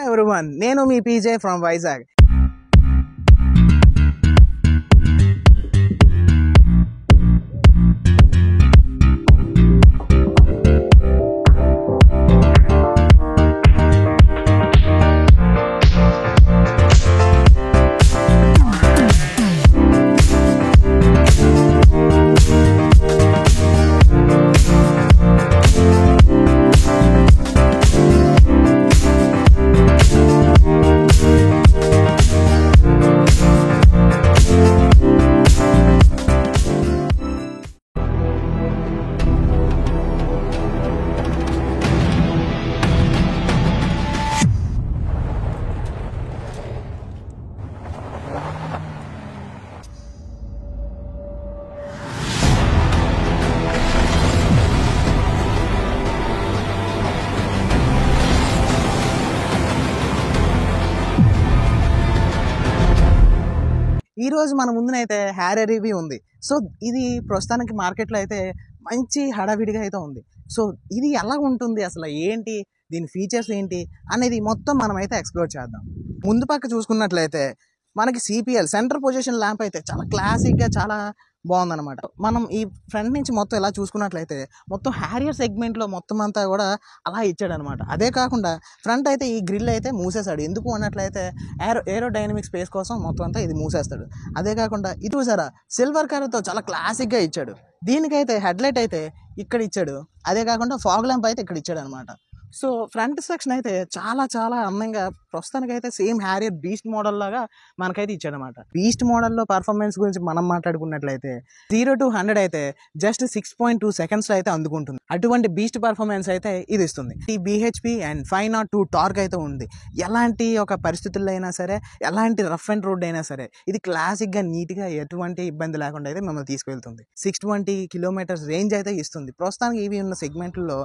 Everyone, నేను మీ PJ from Vizag. ఈ రోజు మన ముందునైతే హ్యారియర్ రివ్యూ ఉంది. సో ఇది ప్రస్తుతానికి మార్కెట్లో అయితే మంచి హడావిడిగా అయితే ఉంది. సో ఇది ఎలా ఉంటుంది, అసలు ఏంటి, దీని ఫీచర్స్ ఏంటి అనేది మొత్తం మనం అయితే ఎక్స్ప్లోర్ చేద్దాం. ముందు పక్క చూసుకున్నట్లయితే మనకి సిపిఎల్ సెంటర్ పొజిషన్ ల్యాంప్ అయితే చాలా క్లాసిక్గా చాలా బాగుందన్నమాట. మనం ఈ ఫ్రంట్ నుంచి మొత్తం ఇలా చూసుకున్నట్లయితే మొత్తం హ్యారియర్ సెగ్మెంట్లో మొత్తం అంతా కూడా అలా ఇచ్చాడనమాట. అదే కాకుండా ఫ్రంట్ అయితే ఈ గ్రిల్ అయితే మూసేశాడు. ఎందుకు అన్నట్లయితే ఏరోడైనమిక్ స్పేస్ కోసం మొత్తం అంతా ఇది మూసేస్తాడు. అదే కాకుండా ఇది చూసారా, సిల్వర్ కలర్తో చాలా క్లాసిక్గా ఇచ్చాడు. దీనికైతే హెడ్లైట్ అయితే ఇక్కడ ఇచ్చాడు. అదే కాకుండా ఫాగ్ ల్యాంప్ అయితే ఇక్కడ ఇచ్చాడు అనమాట. సో ఫ్రంట్ సెక్షన్ అయితే చాలా చాలా అందంగా ప్రస్తుతానికైతే సేమ్ హ్యారియర్ బీస్ట్ మోడల్ లాగా మనకైతే ఇచ్చాడనమాట. బీస్ట్ మోడల్లో పర్ఫార్మెన్స్ గురించి మనం మాట్లాడుకున్నట్లయితే 0 to 100 అయితే జస్ట్ 6.2 seconds అయితే అందుకుంటుంది. అటువంటి బీస్ట్ పర్ఫార్మెన్స్ అయితే ఇది ఇస్తుంది. ఈ BHP అండ్ 502 టార్క్ అయితే ఉంది. ఎలాంటి ఒక పరిస్థితుల్లో అయినా సరే, ఎలాంటి రఫ్ అండ్ రోడ్ అయినా సరే ఇది క్లాసిక్గా నీట్గా ఎటువంటి ఇబ్బంది లేకుండా అయితే మిమ్మల్ని తీసుకెళ్తుంది. 620 kilometers రేంజ్ అయితే ఇస్తుంది. ప్రస్తుతానికి ఇవి ఉన్న సెగ్మెంట్లో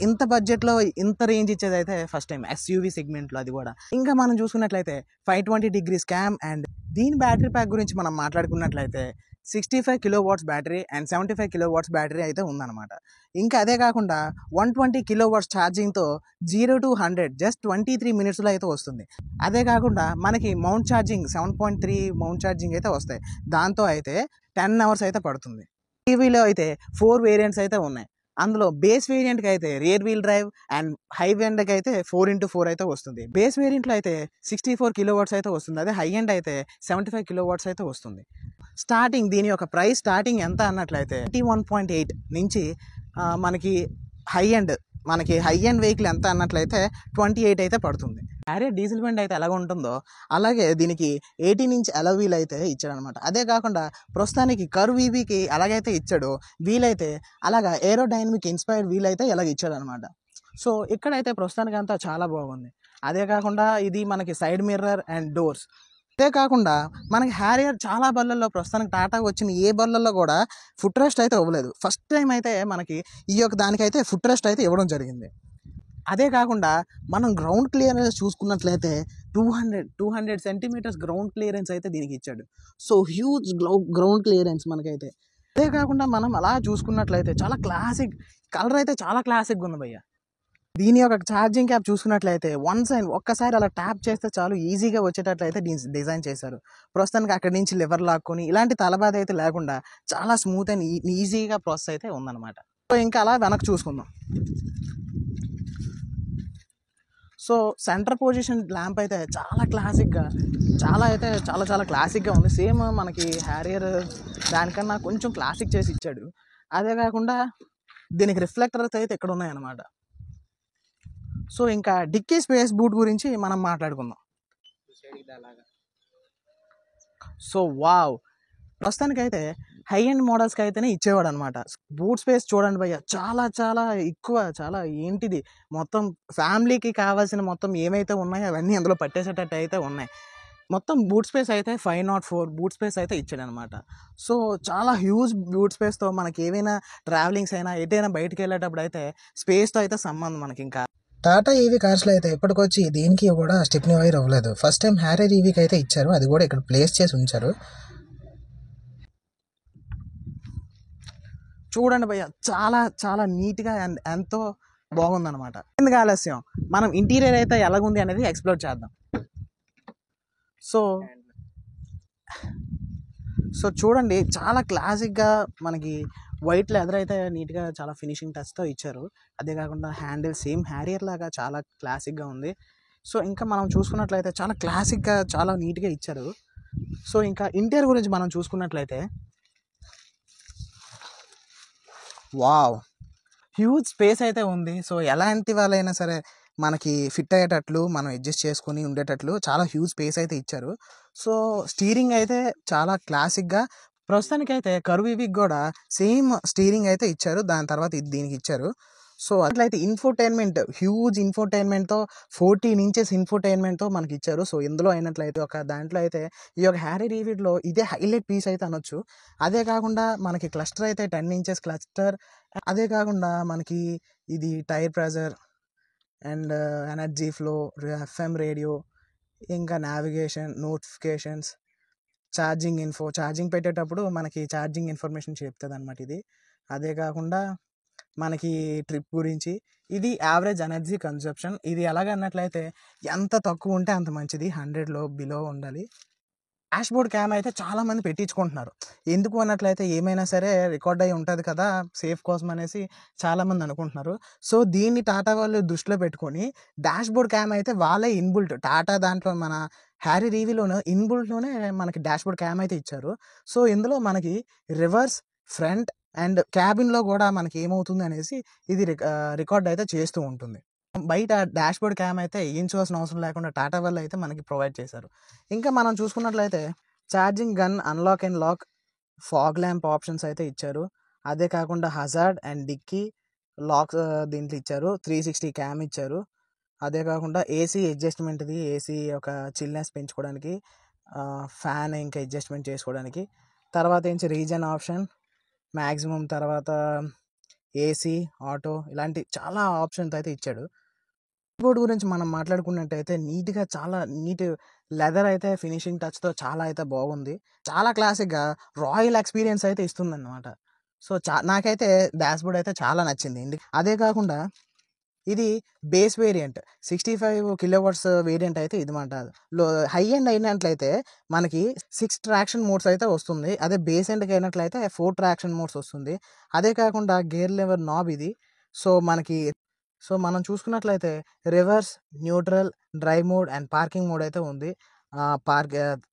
ఇంత బడ్జెట్లో ఇంత రేంజ్ ఇచ్చేది అయితే ఫస్ట్ టైం SUV సెగ్మెంట్లో, అది కూడా. ఇంకా మనం చూసుకున్నట్లయితే 520 degrees క్యామ్ అండ్ దీని బ్యాటరీ ప్యాక్ గురించి మనం మాట్లాడుకున్నట్లయితే 65 kilowatts battery and 75 kilowatts battery అయితే ఉందన్నమాట. ఇంకా అదే కాకుండా 120 kilowatts ఛార్జింగ్తో 0 to 100 జస్ట్ 23 minutesలో అయితే వస్తుంది. అదే కాకుండా మనకి మౌంట్ ఛార్జింగ్ 7.3 మౌంట్ ఛార్జింగ్ అయితే వస్తాయి. దాంతో అయితే 10 hours అయితే పడుతుంది. టీవీలో అయితే 4 వేరియంట్స్ అయితే ఉన్నాయి. అందులో బేస్ వేరియంట్కి అయితే rear wheel drive and high ఎండ్కి అయితే 4x4 అయితే వస్తుంది. బేస్ వేరియంట్లో అయితే 64 kilowatts అయితే వస్తుంది. అదే హై ఎండ్ అయితే 75 kilowatts అయితే వస్తుంది. స్టార్టింగ్ దీని యొక్క ప్రైస్ స్టార్టింగ్ ఎంత అన్నట్లయితే 21.8 నుంచి మనకి హై ఎండ్ వెహికల్ ఎంత అన్నట్లయితే 28 అయితే పడుతుంది. అరే డీజిల్ బండి అయితే ఎలాగ ఉంటుందో అలాగే దీనికి 18 inch అలా వీల్ అయితే ఇచ్చాడనమాట. అదే కాకుండా ప్రస్తుతానికి కర్వ్ వీకి ఎలాగైతే ఇచ్చాడో వీలైతే అలాగా ఏరోడైనమిక్ ఇన్స్పైర్డ్ వీల్ అయితే ఎలాగ ఇచ్చాడనమాట. సో ఇక్కడైతే ప్రస్తుతానికి అంతా చాలా బాగుంది. అదే కాకుండా ఇది మనకి సైడ్ మిర్రర్ అండ్ డోర్స్. అదే కాకుండా మనకి హ్యారియర్ చాలా బళ్ళల్లో ప్రస్తుతానికి టాటా వచ్చిన ఏ బళ్ళల్లో కూడా ఫుట్ రెస్ట్ అయితే ఇవ్వలేదు. ఫస్ట్ టైం అయితే మనకి ఈ యొక్క దానికైతే ఫుట్ రెస్ట్ అయితే ఇవ్వడం జరిగింది. అదే కాకుండా మనం గ్రౌండ్ క్లియరెన్స్ చూసుకున్నట్లయితే 200 centimeters గ్రౌండ్ క్లియరెన్స్ అయితే దీనికి ఇచ్చాడు. సో హ్యూజ్ గ్రౌండ్ క్లియరెన్స్ మనకైతే. అదే కాకుండా మనం అలా చూసుకున్నట్లయితే చాలా క్లాసిక్ కలర్ అయితే చాలా క్లాసిక్గా ఉంది భయ్య. దీని యొక్క ఛార్జింగ్ క్యాప్ చూసుకున్నట్లయితే వన్ సైడ్ ఒక్కసారి అలా ట్యాప్ చేస్తే చాలు ఈజీగా వచ్చేటట్లయితే డిజైన్ చేశారు. ప్రస్తుతానికి అక్కడి నుంచి లివర్ లాక్కొని ఇలాంటి తలబాధ అయితే లేకుండా చాలా స్మూత్ అండ్ ఈజీగా ప్రాసెస్ అయితే ఉందన్నమాట. సో ఇంకా అలా వెనక్కి చూసుకుందాం. సో సెంటర్ పొజిషన్ ల్యాంప్ అయితే చాలా క్లాసిక్గా చాలా క్లాసిక్గా ఉంది. సేమ్ మనకి హ్యారియర్ దానికన్నా కొంచెం క్లాసిక్ చేసి ఇచ్చాడు. అదే కాకుండా దీనికి రిఫ్లెక్టర్స్ అయితే ఇక్కడ ఉన్నాయన్నమాట. సో ఇంకా డిక్కీ స్పేస్ బూట్ గురించి మనం మాట్లాడుకుందాం. సో వావ్, ప్రస్తుతానికైతే హై ఎండ్ మోడల్స్కి అయితేనే ఇచ్చేవాడు అనమాట. బూట్ స్పేస్ చూడండి భయ్య, చాలా ఎక్కువ. చాలా ఏంటిది మొత్తం ఫ్యామిలీకి కావాల్సిన మొత్తం ఏమైతే ఉన్నాయో అవన్నీ అందులో పట్టేసేటట్టు అయితే ఉన్నాయి. మొత్తం బూట్ స్పేస్ అయితే 504 బూట్ స్పేస్ అయితే ఇచ్చాడనమాట. సో చాలా హ్యూజ్ బూట్ స్పేస్తో మనకి ఏవైనా ట్రావెలింగ్స్ అయినా ఎటైనా బయటకు వెళ్ళేటప్పుడు అయితే స్పేస్తో అయితే సంబంధం మనకి. ఇంకా టాటా ఈవీ కార్స్లో అయితే ఇప్పటికొచ్చి దీనికి కూడా స్టెప్నీ వైర్ అవ్వలేదు. ఫస్ట్ టైం హ్యారియర్ ఈవీకి అయితే ఇచ్చారు, అది కూడా ఇక్కడ ప్లేస్ చేసి ఉంచారు. చూడండి భయ్య, చాలా నీట్గా అండ్ ఎంతో బాగుందన్నమాట. ఎందుకు ఆలస్యం, మనం ఇంటీరియర్ అయితే ఎలాగుంది అనేది ఎక్స్ప్లోర్ చేద్దాం. సో సో చూడండి, చాలా క్లాసిక్గా మనకి వైట్ లెదర్ అయితే నీట్గా చాలా ఫినిషింగ్ టచ్తో ఇచ్చారు. అదే కాకుండా హ్యాండిల్ సేమ్ హ్యారియర్ లాగా చాలా క్లాసిక్గా ఉంది. సో ఇంకా మనం చూసుకున్నట్లయితే చాలా క్లాసిక్గా చాలా నీట్గా ఇచ్చారు. సో ఇంకా ఇంటీరియర్ గురించి మనం చూసుకున్నట్లయితే వావ్, హ్యూజ్ స్పేస్ అయితే ఉంది. సో ఎలాంటి వాళ్ళైనా సరే మనకి ఫిట్ అయ్యేటట్లు మనం అడ్జస్ట్ చేసుకొని ఉండేటట్లు చాలా హ్యూజ్ స్పేస్ అయితే ఇచ్చారు. సో స్టీరింగ్ అయితే చాలా క్లాసిక్గా, ప్రస్తుతానికైతే కర్వీవికి కూడా సేమ్ స్టీరింగ్ అయితే ఇచ్చారు. దాని తర్వాత దీనికి ఇచ్చారు. సో అట్లయితే ఇన్ఫోటైన్మెంట్, హ్యూజ్ ఇన్ఫోటైన్మెంట్తో 14 ఇంచెస్ ఇన్ఫోటైన్మెంట్తో మనకి ఇచ్చారు. సో ఇందులో అయినట్లయితే ఒక దాంట్లో అయితే ఈ యొక్క హ్యారీ రీవిడ్లో ఇదే హైలైట్ పీస్ అయితే అనొచ్చు. అదే కాకుండా మనకి క్లస్టర్ అయితే 10 ఇంచెస్ క్లస్టర్. అదే కాకుండా మనకి ఇది tyre pressure and energy flow, FM radio, ఇంకా navigation, notifications, charging info, charging పెట్టేటప్పుడు మనకి ఛార్జింగ్ ఇన్ఫర్మేషన్ చెప్తుంది అనమాట ఇది. అదే కాకుండా మనకి ట్రిప్ గురించి, ఇది యావరేజ్ ఎనర్జీ కన్సప్షన్. ఇది ఎలాగన్నట్లయితే ఎంత తక్కువ ఉంటే అంత మంచిది, 100లో బిలో ఉండాలి. డాష్ బోర్డ్ క్యామ్ అయితే చాలామంది పెట్టించుకుంటున్నారు. ఎందుకు అన్నట్లయితే ఏమైనా సరే రికార్డ్ అయి ఉంటుంది కదా, సేఫ్ కోసం అనేసి చాలామంది అనుకుంటున్నారు. సో దీన్ని టాటా వాళ్ళు దృష్టిలో పెట్టుకొని డాష్ బోర్డ్ క్యామ్ అయితే వాళ్ళే ఇన్బుల్ట్, టాటా దాంట్లో మన హ్యారీ రీవీలోనే ఇన్బుల్ట్లోనే మనకి డాష్ బోర్డ్ క్యామ్ అయితే ఇచ్చారు. సో ఇందులో మనకి రివర్స్, ఫ్రంట్ అండ్ క్యాబిన్లో కూడా మనకి ఏమవుతుంది అనేసి ఇది రికార్డ్ అయితే చేస్తూ ఉంటుంది. బయట డాష్ బోర్డ్ క్యామ్ అయితే వేయించవలసిన అవసరం లేకుండా టాటా వాళ్ళు అయితే మనకి ప్రొవైడ్ చేశారు. ఇంకా మనం చూసుకున్నట్లయితే charging gun, unlock and lock, fog lamp options అయితే ఇచ్చారు. అదే కాకుండా హజార్డ్ అండ్ డిక్కీ లాక్ దీంట్లో ఇచ్చారు. 360 క్యామ్ ఇచ్చారు. అదే కాకుండా ఏసీ అడ్జస్ట్మెంట్ది, ఏసీ ఒక చిల్నెస్ పెంచుకోవడానికి, ఫ్యాన్ ఇంకా అడ్జస్ట్మెంట్ చేసుకోవడానికి. తర్వాత ఏంచి రీజన్ ఆప్షన్, మ్యాక్సిమం, తర్వాత ఏసీ, ఆటో, ఇలాంటి చాలా ఆప్షన్స్ అయితే ఇచ్చాడు. కీబోర్డ్ గురించి మనం మాట్లాడుకున్నట్టయితే నీట్గా, చాలా నీట్ లెదర్ అయితే ఫినిషింగ్ టచ్తో చాలా అయితే బాగుంది. చాలా క్లాసిక్గా రాయల్ ఎక్స్పీరియన్స్ అయితే ఇస్తుందన్నమాట. సో నాకైతే డాష్ బోర్డ్ అయితే చాలా నచ్చింది. అదే కాకుండా ఇది బేస్ వేరియంట్ 65 కిలోవాట్స్ వేరియంట్ అయితే ఇది మాట. హై ఎండ్ అయినట్లయితే మనకి 6 ట్రాక్షన్ మోడ్స్ అయితే వస్తుంది. అదే బేస్ ఎండ్కి అయినట్లయితే 4 ట్రాక్షన్ మోడ్స్ వస్తుంది. అదే కాకుండా గేర్ లెవర్ నాబ్ ఇది. సో మనం చూసుకున్నట్లయితే reverse, neutral, drive mode and parking mode అయితే ఉంది.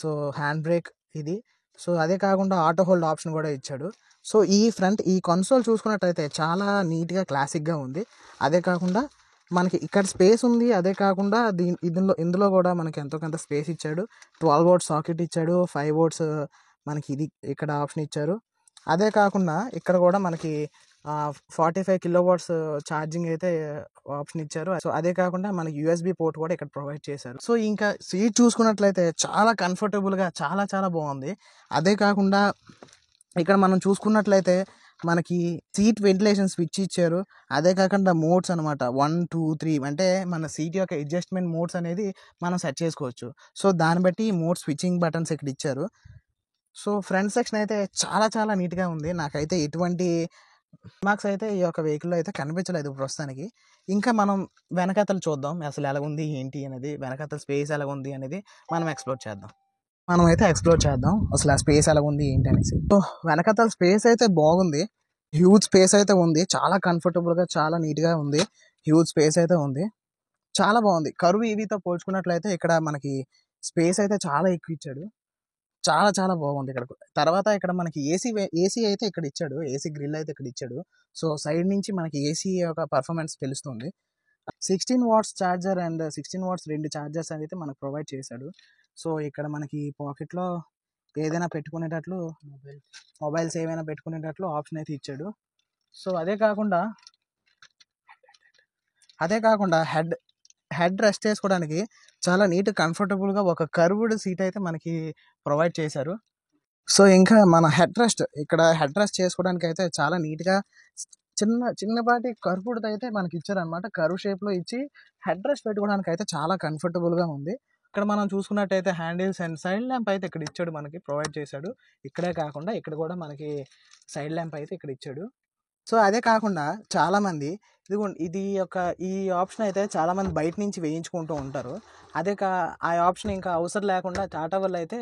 సో హ్యాండ్ బ్రేక్ ఇది. సో అదే కాకుండా ఆటో హోల్డ్ ఆప్షన్ కూడా ఇచ్చాడు. సో ఈ కన్సోల్ చూసుకున్నట్టయితే చాలా నీట్గా క్లాసిక్గా ఉంది. అదే కాకుండా మనకి ఇక్కడ స్పేస్ ఉంది. అదే కాకుండా ఇందులో కూడా మనకి ఎంతో కొంత స్పేస్ ఇచ్చాడు. 12 వోల్ట్ సాకెట్ ఇచ్చాడు. 5 వోల్ట్స్ మనకి ఇది ఇక్కడ ఆప్షన్ ఇచ్చారు. అదే కాకుండా ఇక్కడ కూడా మనకి 45 కిలోవాట్స్ ఛార్జింగ్ అయితే ఆప్షన్ ఇచ్చారు. సో అదే కాకుండా మనకి యూఎస్బి పోర్ట్ కూడా ఇక్కడ ప్రొవైడ్ చేశారు. సో ఇంకా సీట్ చూసుకున్నట్లయితే చాలా కంఫర్టబుల్గా చాలా చాలా బాగుంది. అదే కాకుండా ఇక్కడ మనం చూసుకున్నట్లయితే మనకి సీట్ వెంటిలేషన్ స్విచ్ ఇచ్చారు. అదే కాకుండా మోడ్స్ అనమాట, 1, 2, 3 అంటే మన సీట్ యొక్క అడ్జస్ట్మెంట్ మోడ్స్ అనేది మనం సెట్ చేసుకోవచ్చు. సో దాన్ని బట్టి మోడ్ స్విచ్చింగ్ బటన్స్ ఇక్కడ ఇచ్చారు. సో ఫ్రంట్ సెక్షన్ అయితే చాలా చాలా నీట్గా ఉంది. నాకైతే ఎటువంటి మార్క్స్ అయితే ఈ యొక్క వెహికల్లో అయితే కనిపించలేదు ప్రస్తుతానికి. ఇంకా మనం వెనకాతలు చూద్దాం అసలు ఎలా ఉంది ఏంటి అనేది, వెనకాతల స్పేస్ ఎలా ఉంది అనేది మనం ఎక్స్ప్లోర్ చేద్దాం. అసలు ఆ స్పేస్ ఎలా ఉంది ఏంటి అనేసి. సో వెనకాతల స్పేస్ అయితే బాగుంది. హ్యూజ్ స్పేస్ అయితే ఉంది. చాలా కంఫర్టబుల్గా చాలా నీట్గా ఉంది. హ్యూజ్ స్పేస్ అయితే ఉంది. చాలా బాగుంది. కర్వ్ ఈవీతో పోల్చుకున్నట్లయితే ఇక్కడ మనకి స్పేస్ అయితే చాలా ఎక్కువ ఇచ్చాడు. చాలా చాలా బాగుంది ఇక్కడ. తర్వాత ఇక్కడ మనకి ఏసీ అయితే ఇక్కడ ఇచ్చాడు. ఏసీ గ్రిల్ అయితే ఇక్కడ ఇచ్చాడు. సో సైడ్ నుంచి మనకి ఏసీ యొక్క పర్ఫార్మెన్స్ తెలుస్తుంది. 16 watts charger and 16 watts 2 chargers అయితే మనకు ప్రొవైడ్ చేశాడు. సో ఇక్కడ మనకి పాకెట్లో ఏదైనా పెట్టుకునేటట్లు, మొబైల్స్ ఏమైనా పెట్టుకునేటట్లు ఆప్షన్ అయితే ఇచ్చాడు. సో అదే కాకుండా హెడ్ రెస్ట్ చేసుకోవడానికి చాలా నీట్ కంఫర్టబుల్గా ఒక కర్వ్డ్ సీట్ అయితే మనకి ప్రొవైడ్ చేశారు. సో ఇంకా మన హెడ్ రెస్ట్ చేసుకోవడానికి అయితే చాలా నీట్గా చిన్నపాటి కర్వ్డ్ అయితే మనకి ఇచ్చారనమాట. కర్వ్ షేప్లో ఇచ్చి హెడ్ రెస్ట్ పెట్టుకోవడానికి అయితే చాలా కంఫర్టబుల్గా ఉంది. ఇక్కడ మనం చూసుకున్నట్టయితే హ్యాండిల్స్ అండ్ సైడ్ ల్యాంప్ అయితే ఇక్కడ ఇచ్చాడు, మనకి ప్రొవైడ్ చేశాడు. ఇక్కడే కాకుండా ఇక్కడ కూడా మనకి సైడ్ ల్యాంప్ అయితే ఇక్కడ ఇచ్చాడు. సో అదే కాకుండా చాలామంది ఈ ఆప్షన్ అయితే చాలామంది బయట నుంచి వేయించుకుంటూ ఉంటారు. ఆ ఆప్షన్ ఇంకా అవసరం లేకుండా టాటా వాళ్ళు అయితే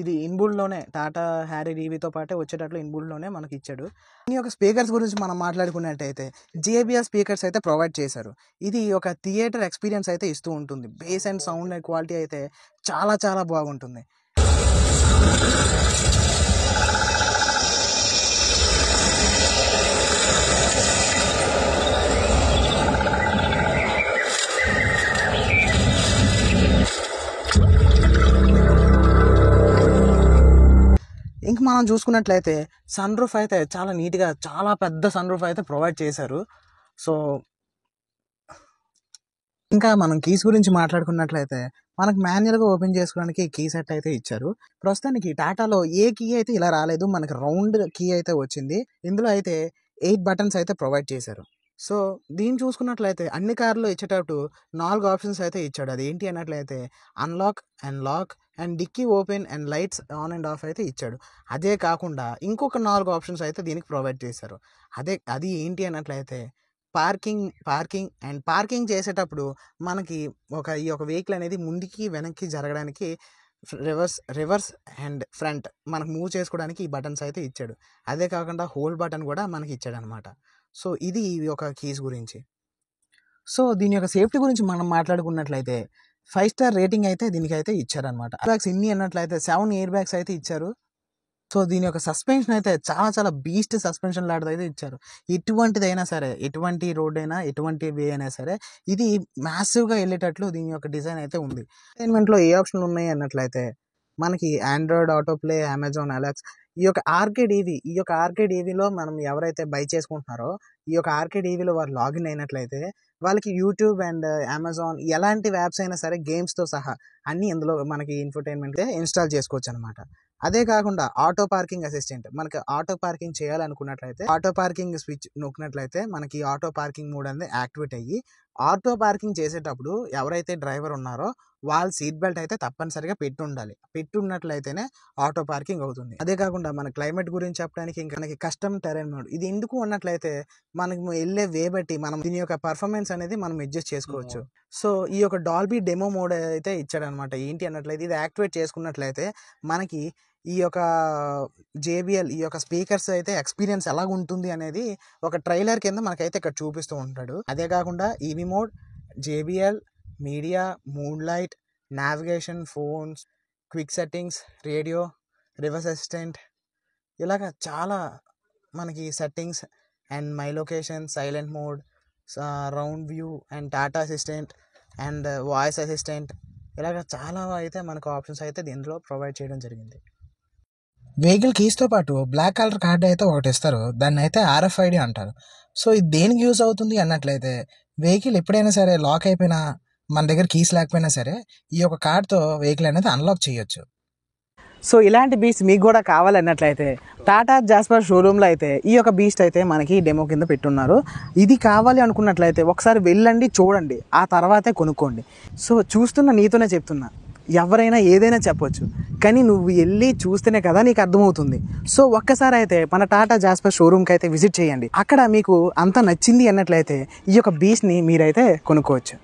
ఇది ఇన్బుల్డ్లోనే టాటా హ్యారియర్ ఈవీతో పాటే వచ్చేటట్లు ఇన్బుల్డ్లోనే మనకి ఇచ్చాడు. ఈ యొక్క స్పీకర్స్ గురించి మనం మాట్లాడుకున్నట్టయితే JBL స్పీకర్స్ అయితే ప్రొవైడ్ చేశారు. ఇది ఒక థియేటర్ ఎక్స్పీరియన్స్ అయితే ఇస్తూ ఉంటుంది. బేస్ అండ్ సౌండ్ క్వాలిటీ అయితే చాలా చాలా బాగుంటుంది. ఇంక మనం చూసుకున్నట్లయితే సన్ రూఫ్ అయితే చాలా నీట్గా చాలా పెద్ద సన్ రూఫ్ అయితే ప్రొవైడ్ చేశారు. సో ఇంకా మనం కీస్ గురించి మాట్లాడుకున్నట్లయితే మనకు మాన్యువల్గా ఓపెన్ చేసుకోవడానికి కీ సెట్ అయితే ఇచ్చారు. ప్రస్తుతానికి టాటాలో ఏ కీ అయితే ఇలా రాలేదు, మనకి రౌండ్ కీ అయితే వచ్చింది. ఇందులో అయితే 8 బటన్స్ అయితే ప్రొవైడ్ చేశారు. సో దీన్ని చూసుకున్నట్లయితే అన్ని కార్లో ఇచ్చేటట్టు 4 ఆప్షన్స్ అయితే ఇచ్చాడు. అది ఏంటి అన్నట్లయితే unlock and lock and dicky open and lights on and off అయితే ఇచ్చాడు. అదే కాకుండా ఇంకొక 4 ఆప్షన్స్ అయితే దీనికి ప్రొవైడ్ చేశారు. అది ఏంటి అన్నట్లయితే పార్కింగ్ చేసేటప్పుడు మనకి ఈ యొక్క వెహికల్ అనేది ముందుకి వెనక్కి జరగడానికి రివర్స్ అండ్ ఫ్రంట్ మనకు మూవ్ చేసుకోవడానికి ఈ బటన్స్ అయితే ఇచ్చాడు. అదే కాకుండా హోల్డ్ బటన్ కూడా మనకి ఇచ్చాడు అనమాట. సో ఇది ఒక కీస్ గురించి. సో దీని యొక్క సేఫ్టీ గురించి మనం మాట్లాడుకున్నట్లయితే 5 స్టార్ రేటింగ్ అయితే దీనికైతే ఇచ్చారనమాట. బ్యాగ్స్ ఇన్ని అన్నట్లయితే 7 ఎయిర్ బ్యాగ్స్ అయితే ఇచ్చారు. సో దీని యొక్క సస్పెన్షన్ అయితే చాలా చాలా బీస్ట్ సస్పెన్షన్ లాంటిది అయితే ఇచ్చారు. ఎటువంటిదైనా సరే, ఎటువంటి రోడ్ అయినా, ఎటువంటి వే అయినా సరే ఇది మ్యాసివ్గా వెళ్ళేటట్లు దీని యొక్క డిజైన్ అయితే ఉంది. ఎంటర్టైన్మెంట్లో ఏ ఆప్షన్లు ఉన్నాయి అన్నట్లయితే మనకి ఆండ్రాయిడ్ ఆటోప్లే, అమెజాన్ అలెక్స్, ఈ యొక్క ఆర్కేడ్ ఈవీలో మనం ఎవరైతే బై చేసుకుంటున్నారో ఈ యొక్క ఆర్కేడ్ ఈవీలో వారు లాగిన్ అయినట్లయితే వాళ్ళకి యూట్యూబ్ అండ్ అమెజాన్ ఎలాంటి యాప్స్ అయినా సరే గేమ్స్తో సహా అన్నీ ఇందులో మనకి ఇన్ఫర్టైన్మెంట్ ఇన్స్టాల్ చేసుకోవచ్చు అనమాట. అదే కాకుండా ఆటో పార్కింగ్ అసిస్టెంట్, మనకి ఆటో పార్కింగ్ చేయాలనుకున్నట్లయితే ఆటో పార్కింగ్ స్విచ్ నొక్కినట్లయితే మనకి ఆటో పార్కింగ్ మోడ్ అనేది యాక్టివేట్ అయ్యి ఆటో పార్కింగ్ చేసేటప్పుడు ఎవరైతే డ్రైవర్ ఉన్నారో వాళ్ళ సీట్ బెల్ట్ అయితే తప్పనిసరిగా పెట్టున్నట్లయితేనే ఆటో పార్కింగ్ అవుతుంది. అదే కాకుండా మన క్లైమేట్ గురించి చెప్పడానికి ఇంకా మనకి కస్టమ్ టెరైన్ మోడ్, ఇది ఎందుకు అన్నట్లయితే మనకి వెళ్ళే వే బట్టి మనం దీని యొక్క పర్ఫార్మెన్స్ అనేది మనం అడ్జస్ట్ చేసుకోవచ్చు. సో ఈ యొక్క డాల్బీ డెమో మోడ్ అయితే ఇచ్చాడు అనమాట. ఏంటి అన్నట్లయితే ఇది యాక్టివేట్ చేసుకున్నట్లయితే మనకి ఈ యొక్క JBL ఈ యొక్క స్పీకర్స్ అయితే ఎక్స్పీరియన్స్ ఎలా ఉంటుంది అనేది ఒక ట్రైలర్ కింద మనకైతే ఇక్కడ చూపిస్తూ ఉంటాడు. అదే కాకుండా EV mode, JBL media, moon light, navigation, phones, quick settings, radio, reverse assistant, ఇలాగ చాలా మనకి settings and my location, silent mode, round view and Tata assistant and voice assistant, ఇలాగ చాలా అయితే మనకు ఆప్షన్స్ అయితే దీంట్లో ప్రొవైడ్ చేయడం జరిగింది. వెహికల్ కీస్తో పాటు బ్లాక్ కలర్ కార్డు అయితే ఒకటి ఇస్తారు, దాన్ని అయితే RFID అంటారు. సో ఇది దేనికి యూజ్ అవుతుంది అన్నట్లయితే వెహికల్ ఎప్పుడైనా సరే లాక్ అయిపోయినా, మన దగ్గర కీస్ లేకపోయినా సరే ఈ యొక్క కార్డ్తో వెహికల్ అనేది అన్లాక్ చేయొచ్చు. సో ఇలాంటి బీస్ట్ మీకు కూడా కావాలన్నట్లయితే టాటా జాస్పర్ షోరూంలో అయితే ఈ యొక్క బీస్ట్ అయితే మనకి డెమో కింద పెట్టున్నారు. ఇది కావాలి అనుకున్నట్లయితే ఒకసారి వెళ్ళండి, చూడండి, ఆ తర్వాతే కొనుక్కోండి. సో చూస్తున్న నీతోనే చెప్తున్నా, ఎవరైనా ఏదైనా చెప్పొచ్చు, కానీ నువ్వు వెళ్ళి చూస్తేనే కదా నీకు అర్థమవుతుంది. సో ఒక్కసారి అయితే మన టాటా జాస్పర్ షోరూమ్కి అయితే విజిట్ చేయండి. అక్కడ మీకు అంతా నచ్చింది అన్నట్లయితే ఈ యొక్క బీస్ట్ని మీరైతే కొనుక్కోవచ్చు.